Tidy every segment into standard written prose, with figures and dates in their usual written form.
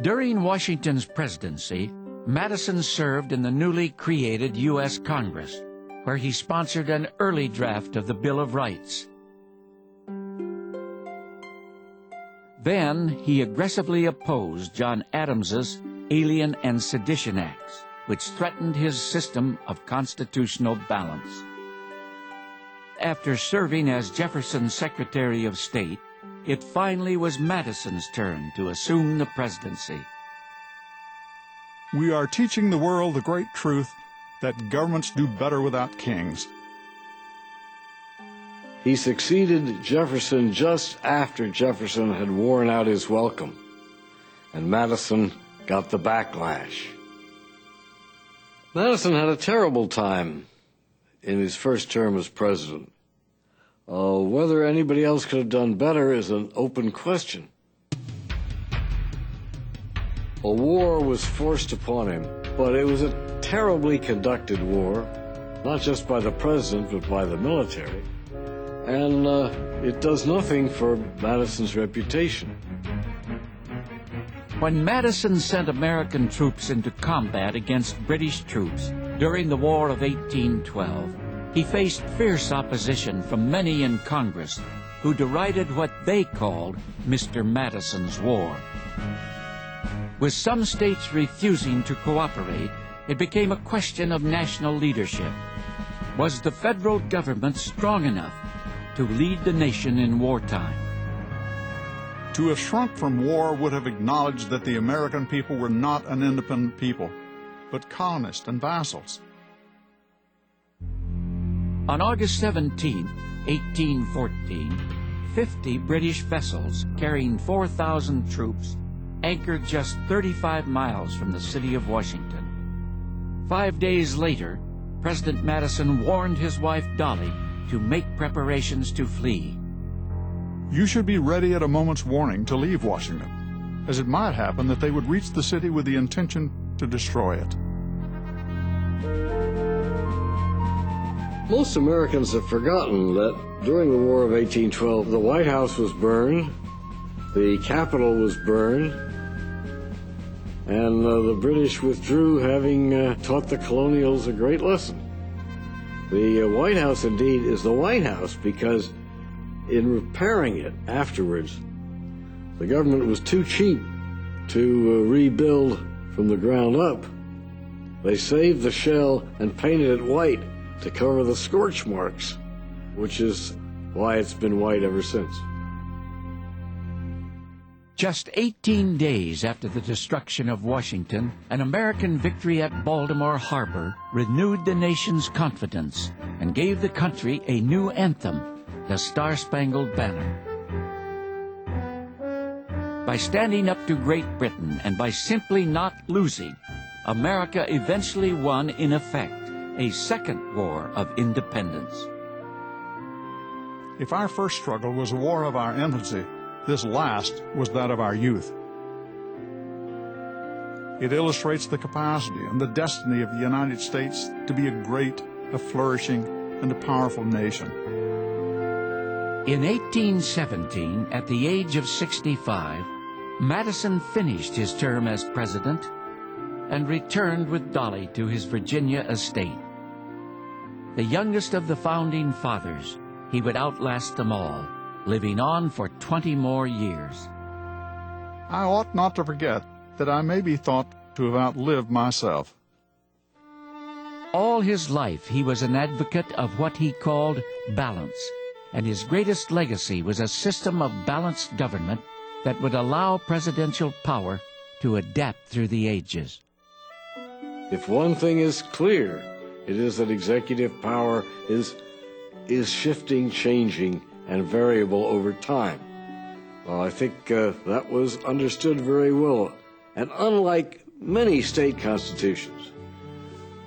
During Washington's presidency, Madison served in the newly created U.S. Congress, where he sponsored an early draft of the Bill of Rights. Then he aggressively opposed John Adams's Alien and Sedition Acts, which threatened his system of constitutional balance. After serving as Jefferson's Secretary of State, it finally was Madison's turn to assume the presidency. We are teaching the world the great truth that governments do better without kings. He succeeded Jefferson just after Jefferson had worn out his welcome, and Madison got the backlash. Madison had a terrible time in his first term as president. Whether anybody else could have done better is an open question. A war was forced upon him, but it was a terribly conducted war, not just by the president, but by the military. And it does nothing for Madison's reputation. When Madison sent American troops into combat against British troops during the War of 1812, he faced fierce opposition from many in Congress who derided what they called Mr. Madison's War. With some states refusing to cooperate, it became a question of national leadership. Was the federal government strong enough to lead the nation in wartime? To have shrunk from war would have acknowledged that the American people were not an independent people, but colonists and vassals. On August 17, 1814, 50 British vessels carrying 4,000 troops anchored just 35 miles from the city of Washington. 5 days later, President Madison warned his wife Dolly to make preparations to flee. You should be ready at a moment's warning to leave Washington, as it might happen that they would reach the city with the intention to destroy it. Most Americans have forgotten that during the War of 1812, the White House was burned, the Capitol was burned, and the British withdrew, having taught the colonials a great lesson. The White House, indeed, is the White House because in repairing it afterwards, the government was too cheap to rebuild from the ground up. They saved the shell and painted it white to cover the scorch marks, which is why it's been white ever since. Just 18 days after the destruction of Washington, an American victory at Baltimore Harbor renewed the nation's confidence and gave the country a new anthem, the Star-Spangled Banner. By standing up to Great Britain and by simply not losing, America eventually won, in effect, a second war of independence. If our first struggle was a war of our infancy, this last was that of our youth. It illustrates the capacity and the destiny of the United States to be a great, a flourishing, and a powerful nation. In 1817, at the age of 65, Madison finished his term as president and returned with Dolly to his Virginia estate. The youngest of the founding fathers, he would outlast them all, living on for 20 more years. I ought not to forget that I may be thought to have outlived myself. All his life he was an advocate of what he called balance, and his greatest legacy was a system of balanced government that would allow presidential power to adapt through the ages. If one thing is clear, it is that executive power is shifting, changing, and variable over time. Well, I think that was understood very well. And unlike many state constitutions,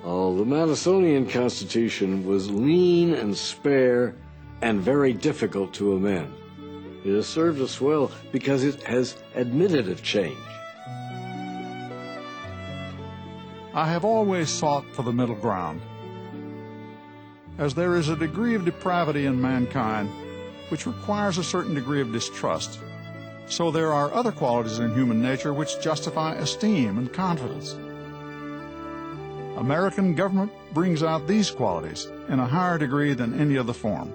the Madisonian Constitution was lean and spare and very difficult to amend. It has served us well because it has admitted of change. I have always sought for the middle ground. As there is a degree of depravity in mankind which requires a certain degree of distrust, So there are other qualities in human nature which justify esteem and confidence. American government brings out these qualities in a higher degree than any other form.